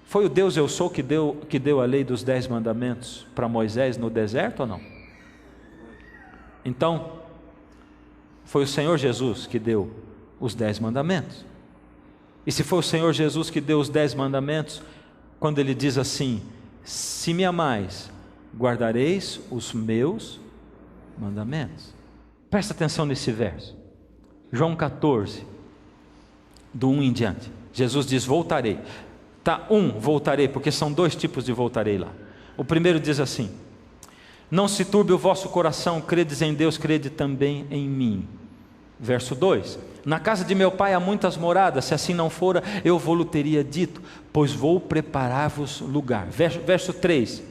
Foi o Deus eu sou que deu a lei dos 10 mandamentos para Moisés no deserto ou não? Então, foi o Senhor Jesus que deu os 10 mandamentos. E se foi o Senhor Jesus que deu os 10 mandamentos, quando ele diz assim: se me amais, guardareis os meus mandamentos. Presta atenção nesse verso, João 14, do 1 em diante. Jesus diz: voltarei. Tá, voltarei, porque são dois tipos de voltarei lá. O primeiro diz assim: não se turbe o vosso coração, credes em Deus, crede também em mim. Verso 2: na casa de meu pai há muitas moradas, se assim não fora, eu vou-lo teria dito, pois vou preparar-vos lugar. Verso 3: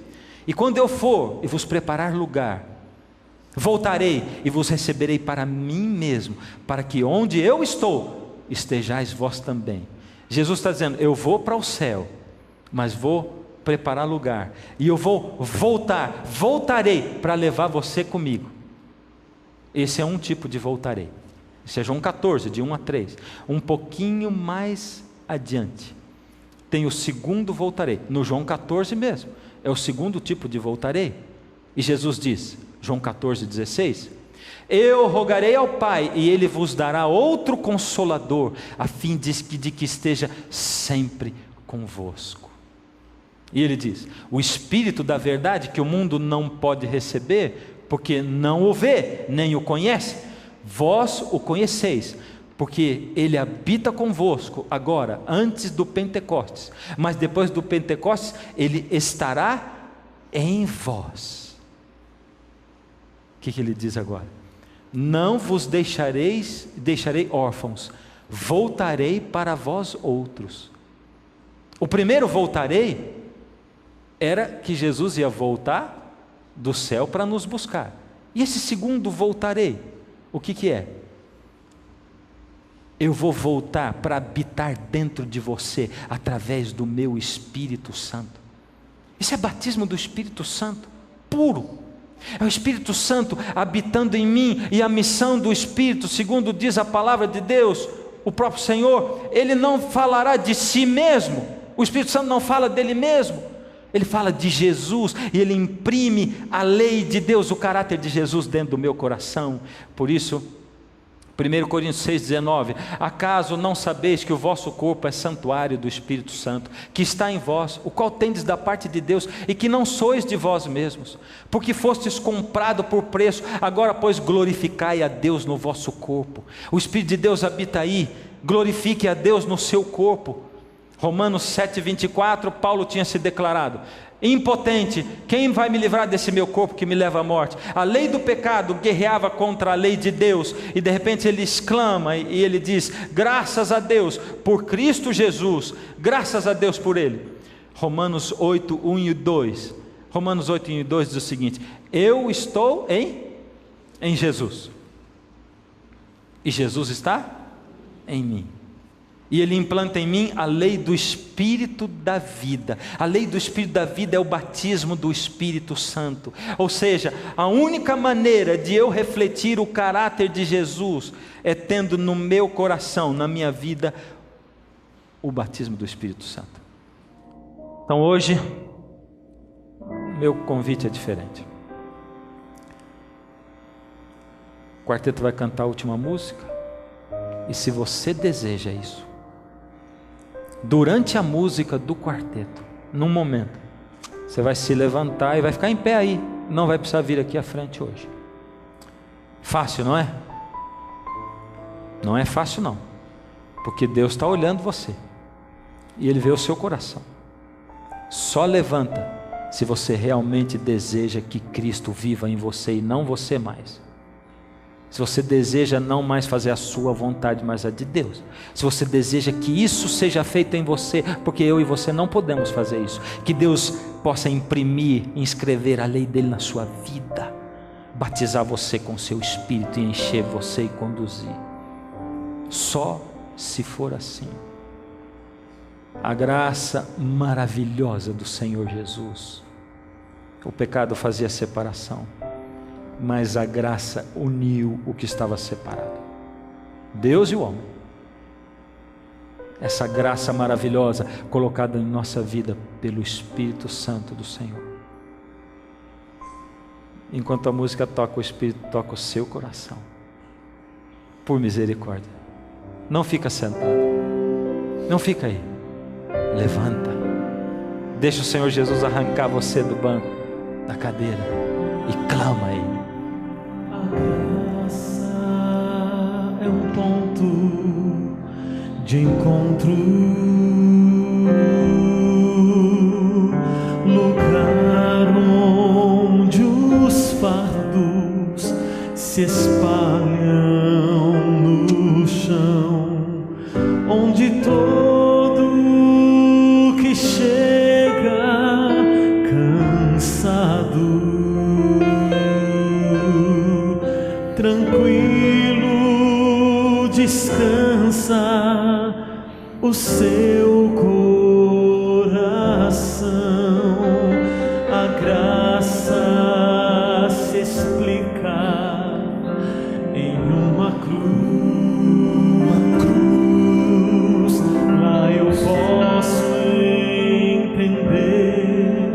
e quando eu for e vos preparar lugar, voltarei e vos receberei para mim mesmo, para que onde eu estou, estejais vós também. Jesus está dizendo: eu vou para o céu, mas vou preparar lugar, e eu vou voltarei para levar você comigo. Esse é um tipo de voltarei. Esse é João 14, de 1 a 3. Um pouquinho mais adiante tem o segundo voltarei, no João 14 mesmo, é o segundo tipo de voltarei. E Jesus diz, João 14, 16: eu rogarei ao Pai, e Ele vos dará outro Consolador, a fim de que esteja sempre convosco. E Ele diz: o Espírito da verdade, que o mundo não pode receber, porque não o vê, nem o conhece, vós o conheceis, porque Ele habita convosco agora, antes do Pentecostes, mas depois do Pentecostes, Ele estará em vós. O que Ele diz agora? Não vos deixarei órfãos, voltarei para vós outros. O primeiro voltarei era que Jesus ia voltar do céu para nos buscar. E esse segundo voltarei, o que é? Eu vou voltar para habitar dentro de você, através do meu Espírito Santo. Isso é batismo do Espírito Santo, puro. É o Espírito Santo habitando em mim, e a missão do Espírito, segundo diz a palavra de Deus, o próprio Senhor, Ele não falará de si mesmo, o Espírito Santo não fala dele mesmo, Ele fala de Jesus, e Ele imprime a lei de Deus, o caráter de Jesus dentro do meu coração. Por isso, 1 Coríntios 6,19: acaso não sabeis que o vosso corpo é santuário do Espírito Santo, que está em vós, o qual tendes da parte de Deus, e que não sois de vós mesmos, porque fostes comprado por preço. Agora, pois, glorificai a Deus no vosso corpo. O Espírito de Deus habita aí, glorifique a Deus no seu corpo. Romanos 7,24, Paulo tinha se declarado: impotente, quem vai me livrar desse meu corpo que me leva à morte? A lei do pecado guerreava contra a lei de Deus, e de repente ele exclama e ele diz: graças a Deus por Cristo Jesus, graças a Deus por Ele. Romanos 8, 1 e 2, Romanos 8, 1 e 2 diz o seguinte: eu estou em Jesus, e Jesus está em mim. E Ele implanta em mim a lei do Espírito da vida. A lei do Espírito da vida é o batismo do Espírito Santo. Ou seja, a única maneira de eu refletir o caráter de Jesus é tendo no meu coração, na minha vida, o batismo do Espírito Santo. Então hoje, meu convite é diferente. O quarteto vai cantar a última música. E se você deseja isso, durante a música do quarteto, num momento, você vai se levantar e vai ficar em pé aí, não vai precisar vir aqui à frente hoje. Fácil, não é? Não é fácil não, porque Deus está olhando você, e Ele vê o seu coração. Só levanta se você realmente deseja que Cristo viva em você e não você mais. Se você deseja não mais fazer a sua vontade, mas a de Deus. Se você deseja que isso seja feito em você, porque eu e você não podemos fazer isso. Que Deus possa imprimir, inscrever a lei dele na sua vida. Batizar você com seu Espírito e encher você e conduzir. Só se for assim. A graça maravilhosa do Senhor Jesus. O pecado fazia separação, mas a graça uniu o que estava separado, Deus e o homem. Essa graça maravilhosa colocada em nossa vida pelo Espírito Santo do Senhor. Enquanto a música toca, o Espírito toca o seu coração. Por misericórdia, não fica sentado, não fica aí, levanta, Deixa o Senhor Jesus arrancar você do banco, da cadeira, e clama a Ele. A graça é um ponto de encontro, lugar onde os fardos se espalham no chão, onde todo que chega cansado, tranquilo, descansa o seu coração. A graça se explica em uma cruz. Lá eu posso entender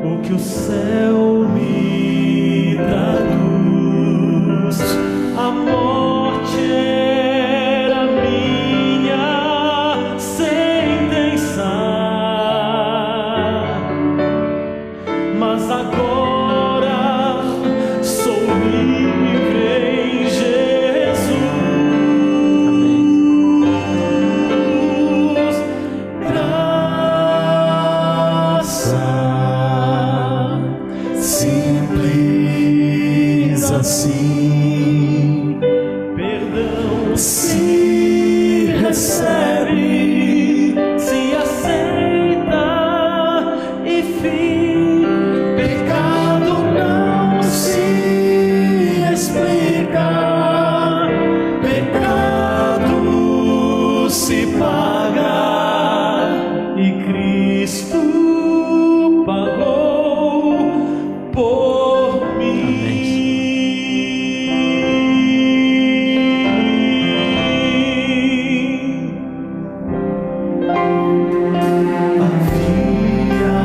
o que o céu me traduz. A morte era minha sentença, mas agora sou livre em Jesus. Graça simples assim, perdão se recebe, se aceita e fim. Pecado não se explica, pecado se paga e Cristo pagou por mim. Havia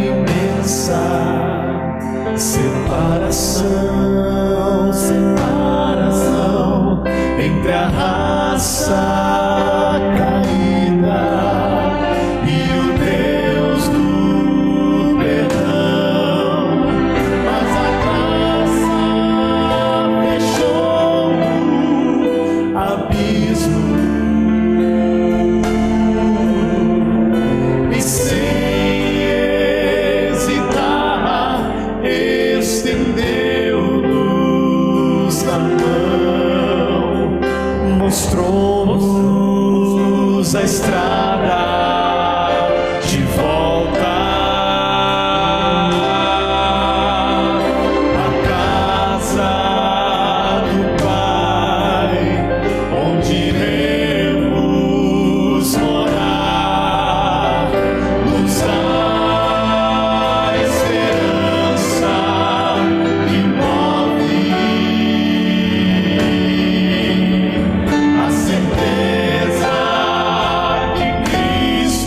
imensa separação, separação entre a raça caída e o Deus do perdão, mas a graça fechou o abismo e sem hesitar estendeu-nos a mão, mostrou-nos a estrada de volta à casa do Pai, onde iremos morar. Nos dá esperança que move a certeza que Cristo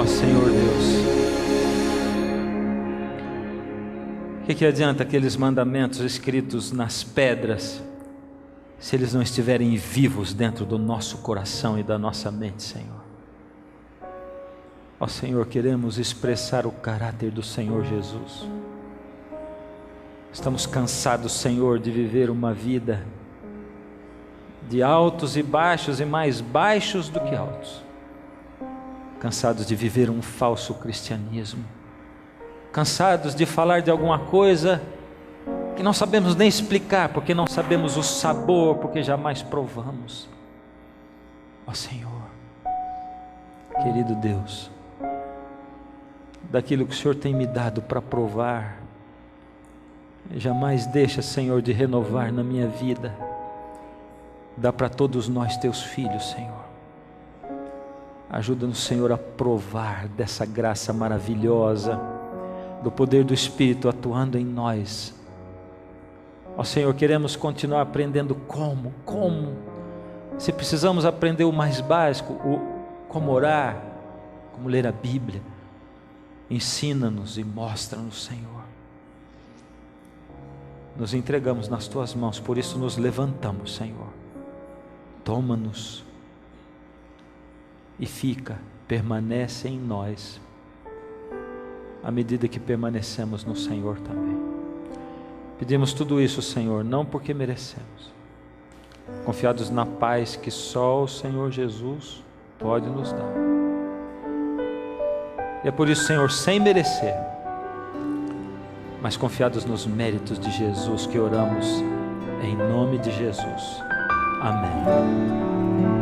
Ó Senhor Deus, o que adianta aqueles mandamentos escritos nas pedras, se eles não estiverem vivos dentro do nosso coração e da nossa mente, Senhor? Ó Senhor, queremos expressar o caráter do Senhor Jesus. Estamos cansados, Senhor, de viver uma vida de altos e baixos e mais baixos do que altos. Cansados de viver um falso cristianismo. Cansados de falar de alguma coisa que não sabemos nem explicar, porque não sabemos o sabor, porque jamais provamos. Ó Senhor, querido Deus, daquilo que o Senhor tem me dado para provar, jamais deixa, Senhor, de renovar na minha vida. Dá para todos nós, teus filhos, Senhor. Ajuda-nos, Senhor, a provar dessa graça maravilhosa, do poder do Espírito atuando em nós. Ó Senhor, queremos continuar aprendendo como. Se precisamos aprender o mais básico, como orar, como ler a Bíblia, ensina-nos e mostra-nos, Senhor. Nos entregamos nas Tuas mãos, por isso nos levantamos, Senhor. Toma-nos e permanece em nós, à medida que permanecemos no Senhor também. Pedimos tudo isso, Senhor, não porque merecemos, confiados na paz que só o Senhor Jesus pode nos dar. E é por isso, Senhor, sem merecer, mas confiados nos méritos de Jesus, que oramos em nome de Jesus. Amém.